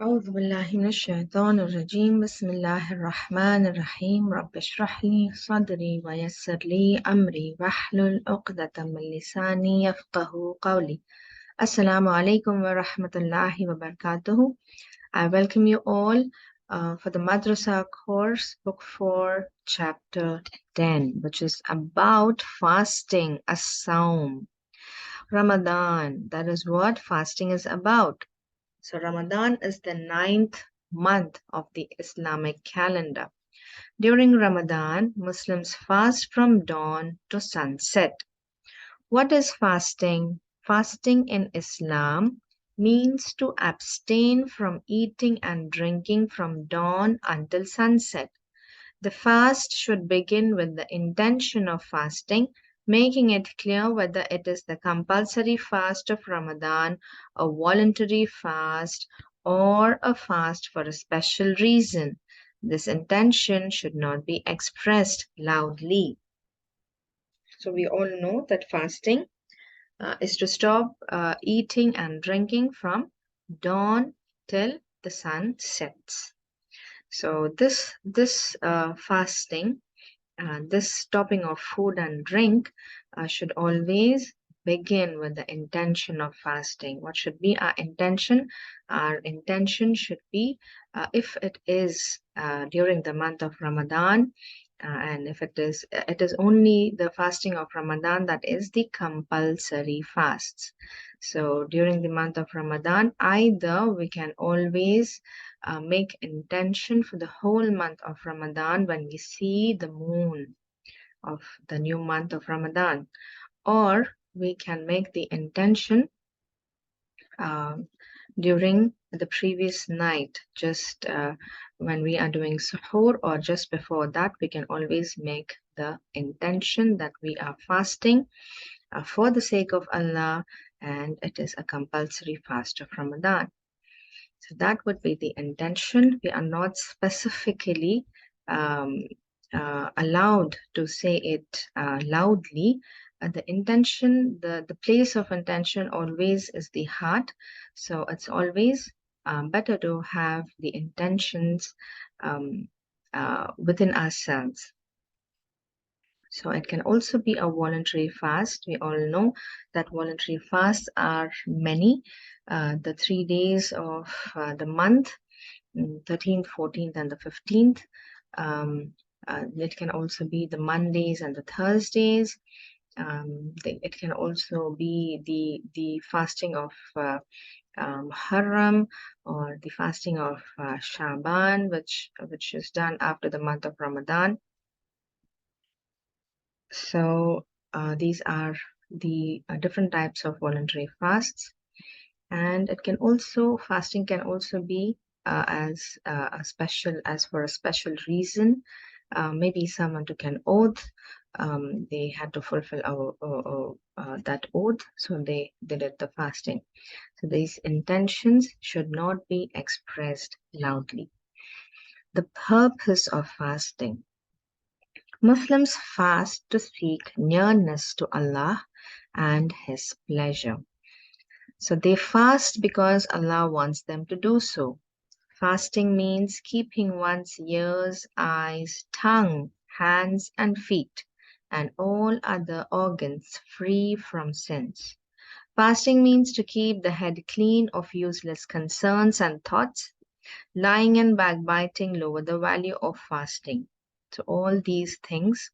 أعوذ بالله من الشيطان الرجيم بسم الله الرحمن الرحيم رب اشرح لي صدري ويسر لي أمري واحلل عقدة من لساني يفقه قولي. Assalamu alaikum wa rahmatullahi wa barakatuh. I welcome you all for the Madrasa course, Book 4, Chapter 10, which is about fasting, as-sawm. Ramadan, that is what fasting is about. So Ramadan is the 9th month of the Islamic calendar. During Ramadan, Muslims fast from dawn to sunset. What is fasting? Fasting in Islam means to abstain from eating and drinking from dawn until sunset. The fast should begin with the intention of fasting, making it clear whether it is the compulsory fast of Ramadan, a voluntary fast, or a fast for a special reason. This intention should not be expressed loudly. So, we all know that fasting is to stop eating and drinking from dawn till the sun sets. So, this fasting, this stopping of food and drink should always begin with the intention of fasting. What should be our intention? Our intention should be, if it is during the month of Ramadan, and if it is only the fasting of Ramadan that is the compulsory fasts. So during the month of Ramadan, either we can always make intention for the whole month of Ramadan when we see the moon of the new month of Ramadan, or we can make the intention during the previous night, just when we are doing suhoor, or just before that, we can always make the intention that we are fasting for the sake of Allah, and it is a compulsory fast of Ramadan. So that would be the intention. We are not specifically allowed to say it loudly. The intention, the place of intention always is the heart. So it's always better to have the intentions within ourselves. So it can also be a voluntary fast. We all know that voluntary fasts are many. The 3 days of the month, 13th, 14th, and the 15th. It can also be the Mondays and the Thursdays. It can also be the fasting of Muharram, or the fasting of Shaban, which is done after the month of Ramadan. So these are the different types of voluntary fasts, and fasting can also be as for a special reason. Maybe someone took an oath, they had to fulfill that oath, so they did the fasting. So these intentions should not be expressed loudly. The purpose of fasting. Muslims fast to seek nearness to Allah and His pleasure. So they fast because Allah wants them to do so. Fasting means keeping one's ears, eyes, tongue, hands, and feet, and all other organs free from sins. Fasting means to keep the head clean of useless concerns and thoughts. Lying and backbiting lower the value of fasting. So all these things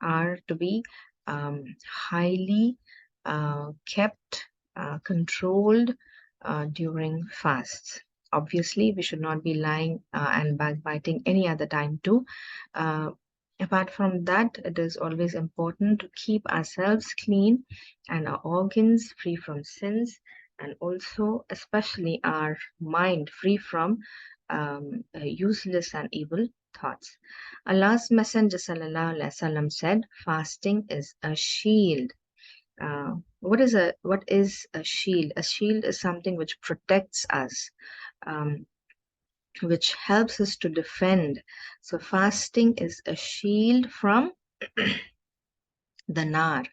are to be highly kept, controlled during fasts. Obviously, we should not be lying and backbiting any other time too. Apart from that, it is always important to keep ourselves clean and our organs free from sins, and also, especially, our mind free from useless and evil thoughts. Allah's Messenger sallallahu alaihi wasallam said, "Fasting is a shield." What is a shield? A shield is something which protects us, um, which helps us to defend. So fasting is a shield from the nar.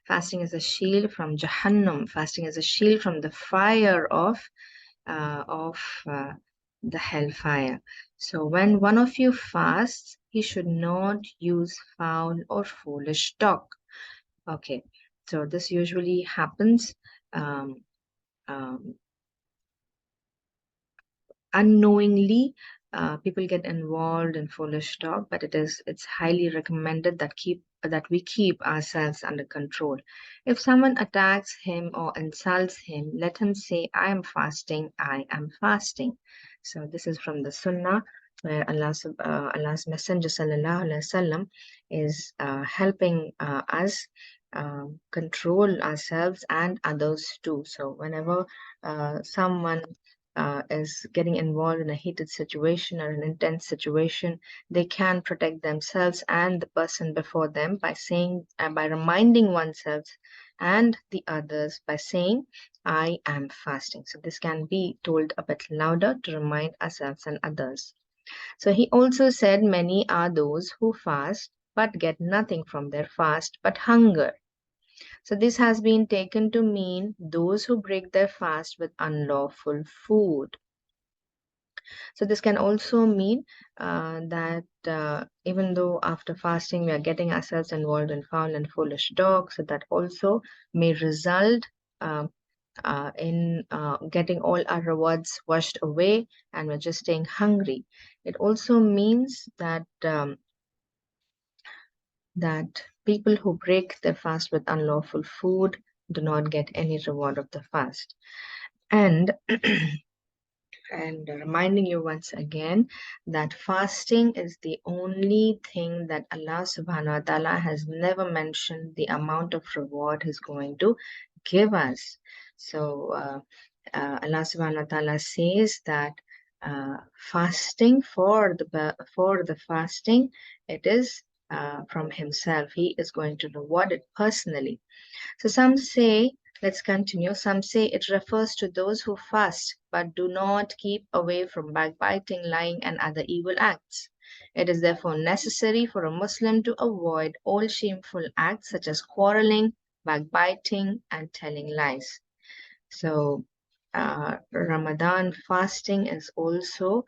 Fasting is a shield from Jahannam. Fasting is a shield from the fire of uh, the hellfire. So when one of you fasts, he should not use foul or foolish talk. Okay, so this usually happens um, um, unknowingly. People get involved in foolish talk, but it's highly recommended that we keep ourselves under control. If someone attacks him or insults him, let him say, I am fasting, I am fasting. So this is from the Sunnah, where Allah's Messenger Sallallahu Alaihi Wasallam is helping us control ourselves and others too. So whenever someone is getting involved in a heated situation or an intense situation, they can protect themselves and the person before them by saying, by reminding oneself and the others by saying, I am fasting. So this can be told a bit louder to remind ourselves and others. So he also said, many are those who fast but get nothing from their fast but hunger. So this has been taken to mean those who break their fast with unlawful food. So this can also mean that even though after fasting we are getting ourselves involved in foul and foolish talk, so that also may result uh, in getting all our rewards washed away and we're just staying hungry. It also means that that people who break their fast with unlawful food do not get any reward of the fast. And and reminding you once again that fasting is the only thing that Allah subhanahu wa ta'ala has never mentioned the amount of reward He's going to give us. So Allah subhanahu wa ta'ala says that fasting for the fasting, it is from Himself. He is going to reward it personally. So some say, let's continue. Some say it refers to those who fast but do not keep away from backbiting, lying, and other evil acts. It is therefore necessary for a Muslim to avoid all shameful acts such as quarreling, backbiting, and telling lies. So Ramadan fasting is also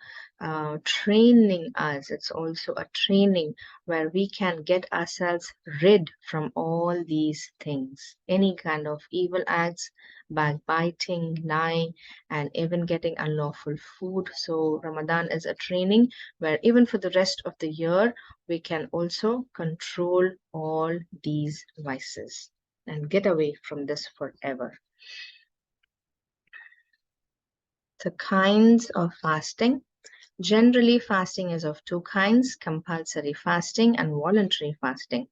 training us. It's also a training where we can get ourselves rid from all these things, any kind of evil acts, backbiting, lying, and even getting unlawful food. So Ramadan is a training where even for the rest of the year, we can also control all these vices and get away from this forever. The kinds of fasting. Generally, fasting is of two kinds, compulsory fasting and voluntary fasting.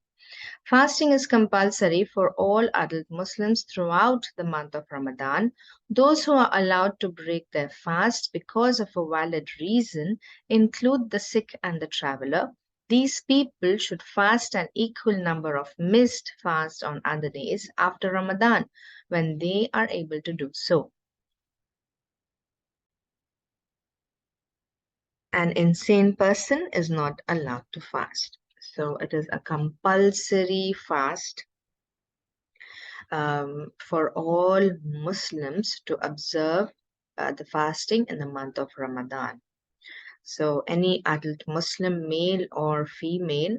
Fasting is compulsory for all adult Muslims throughout the month of Ramadan. Those who are allowed to break their fast because of a valid reason include the sick and the traveler. These people should fast an equal number of missed fasts on other days after Ramadan when they are able to do so. An insane person is not allowed to fast. So it is a compulsory fast for all Muslims to observe the fasting in the month of Ramadan. So any adult Muslim, male or female,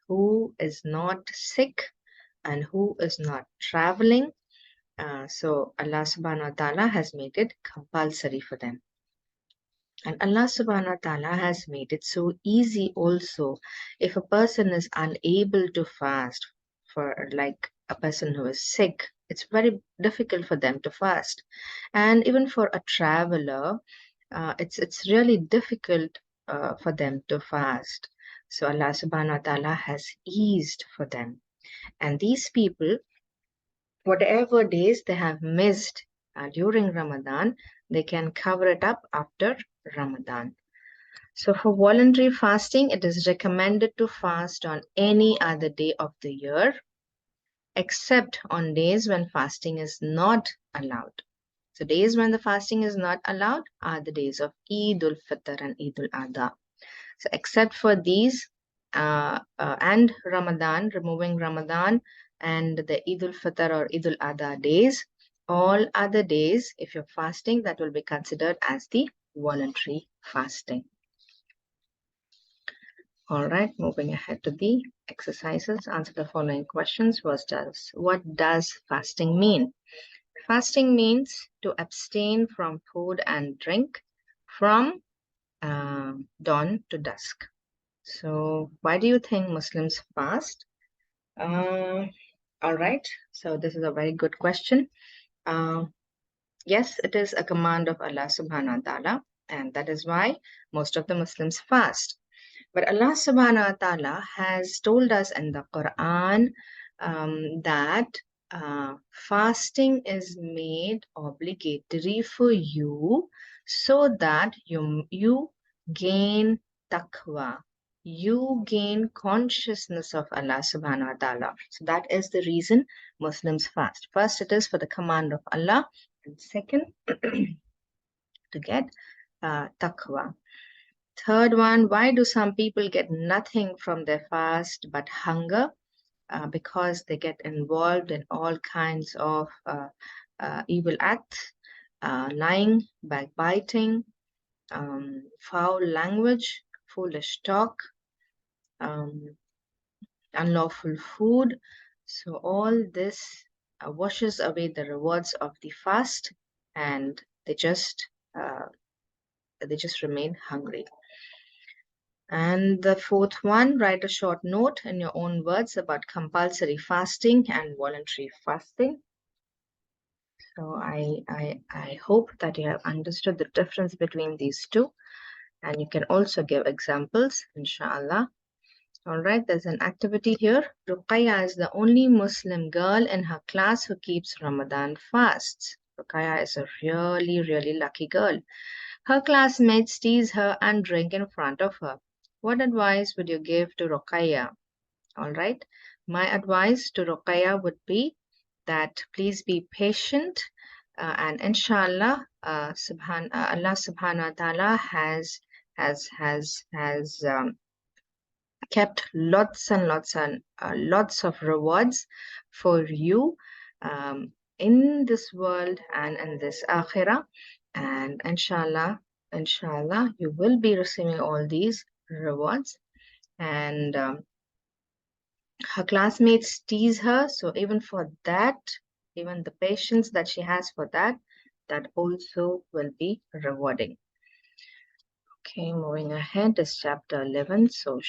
who is not sick and who is not traveling, so Allah subhanahu wa ta'ala has made it compulsory for them. And Allah subhanahu wa ta'ala has made it so easy also. If a person is unable to fast, for like a person who is sick, it's very difficult for them to fast. And even for a traveler, it's really difficult for them to fast. So Allah subhanahu wa ta'ala has eased for them. And these people, whatever days they have missed during Ramadan, they can cover it up after Ramadan. So for voluntary fasting, it is recommended to fast on any other day of the year, except on days when fasting is not allowed. So days when the fasting is not allowed are the days of Eid al-Fitr and Eid al-Adha. So except for these and Ramadan, removing Ramadan and the Eid al-Fitr or Eid al-Adha days, all other days, if you're fasting, that will be considered as the voluntary fasting. All right, moving ahead to the exercises. Answer the following questions. What does fasting mean? Fasting means to abstain from food and drink from dawn to dusk. So why do you think Muslims fast? All right, so this is a very good question. Yes, it is a command of Allah subhanahu wa ta'ala, and that is why most of the Muslims fast. But Allah subhanahu wa ta'ala has told us in the Quran that fasting is made obligatory for you so that you gain taqwa. You gain consciousness of Allah subhanahu wa ta'ala. So that is the reason Muslims fast. First, it is for the command of Allah, and second, to get taqwa. Third one, why do some people get nothing from their fast but hunger? Because they get involved in all kinds of evil acts, lying, backbiting, foul language, foolish talk, unlawful food. So all this washes away the rewards of the fast, and they just remain hungry. And the fourth one, write a short note in your own words about compulsory fasting and voluntary fasting. So I hope that you have understood the difference between these two, and you can also give examples, inshallah. All right, there's an activity here. Ruqayya is the only Muslim girl in her class who keeps Ramadan fasts. Ruqayya is a really, really lucky girl. Her classmates tease her and drink in front of her. What advice would you give to Ruqayya? All right, my advice to Ruqayya would be that please be patient, and inshallah, Allah subhanahu wa ta'ala has kept lots and lots of rewards for you in this world and in this akhirah, and inshallah you will be receiving all these rewards. And her classmates tease her, so even for that, even the patience that she has for that also will be rewarding. Okay, moving ahead is chapter 11. So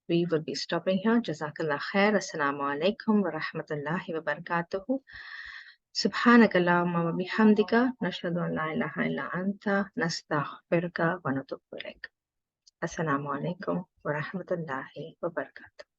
we will be stopping here. Jazakallah khair. Assalamu alaikum wa rahmatullahi wa barakatuhu. Subhanaka Allahumma wa bihamdika. Nashhadu an la ilaha illa anta. Nastaghfiruka wa natubu ilaik. Assalamu alaikum wa rahmatullahi wa barakatuh.